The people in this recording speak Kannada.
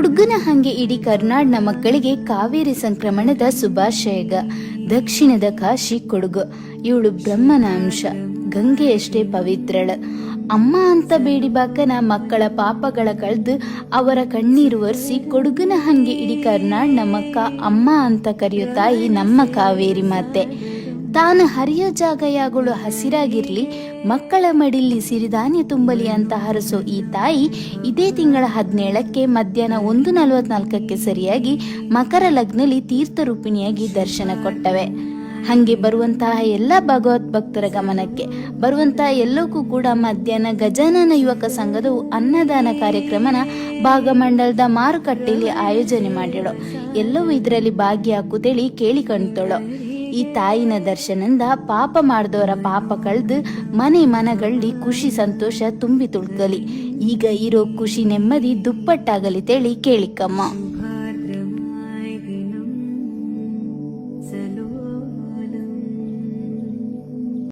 ಕೊಡಗುನ ಹಂಗೆ ಇಡೀ ಕರ್ನಾಡನ ಮಕ್ಕಳಿಗೆ ಕಾವೇರಿ ಸಂಕ್ರಮಣದ ಶುಭಾಶಯಗ. ದಕ್ಷಿಣದ ಕಾಶಿ ಕೊಡಗು, ಇವಳು ಬ್ರಹ್ಮನ ಅಂಶ, ಗಂಗೆಯಷ್ಟೇ ಪವಿತ್ರಳ. ಅಮ್ಮ ಅಂತ ಬೇಡಿಬಾಕನ ಮಕ್ಕಳ ಪಾಪಗಳ ಕಳೆದು ಅವರ ಕಣ್ಣೀರು ಒರೆಸಿ ಕೊಡಗುನ ಹಂಗೆ ಇಡೀ ಕರ್ನಾಡನ ಮಕ್ಕ ಅಮ್ಮ ಅಂತ ಕರೆಯೋ ತಾಯಿ ನಮ್ಮ ಕಾವೇರಿ ಮಾತೆ. ತಾನು ಹರಿಯೋ ಜಾಗ ಯಾಗಳು ಹಸಿರಾಗಿರ್ಲಿ, ಮಕ್ಕಳ ಮಡಿಲಿ ಸಿರಿಧಾನ್ಯ ತುಂಬಲಿ ಅಂತ ಹರಸೋ ಈ ತಾಯಿ ಇದೇ ತಿಂಗಳ 17ಕ್ಕೆ ಮಧ್ಯಾಹ್ನ 1:44 ಸರಿಯಾಗಿ ಮಕರ ಲಗ್ನಲ್ಲಿ ತೀರ್ಥರೂಪಿಣಿಯಾಗಿ ದರ್ಶನ ಕೊಟ್ಟವೆ. ಹಂಗೆ ಬರುವಂತಹ ಎಲ್ಲ ಭಗವತ್ ಭಕ್ತರ ಗಮನಕ್ಕೆ, ಬರುವಂತಹ ಎಲ್ಲಕ್ಕೂ ಕೂಡ ಮಧ್ಯಾಹ್ನ ಗಜಾನನ ಯುವಕ ಸಂಘದ ಅನ್ನದಾನ ಕಾರ್ಯಕ್ರಮನ ಭಾಗಮಂಡಲದ ಮಾರುಕಟ್ಟೆಯಲ್ಲಿ ಆಯೋಜನೆ ಮಾಡಿಡೋ. ಎಲ್ಲವೂ ಇದರಲ್ಲಿ ಭಾಗಿಯಾಕುತ್ತೇಳಿ ಕೇಳಿಕೊಂತಳೋ. ಈ ತಾಯಿನ ದರ್ಶನದಿಂದ ಪಾಪ ಮಾಡಿದವರ ಪಾಪ ಕಳೆದು ಮನೆ ಮನಗಳಲ್ಲಿ ಖುಷಿ ಸಂತೋಷ ತುಂಬಿ ತುಳ್ಕಲಿ. ಈಗ ಇರೋ ಖುಷಿ ನೆಮ್ಮದಿ ದುಪ್ಪಟ್ಟಾಗಲಿ ತೇಳಿ ಕೇಳಿಕಮ್ಮ.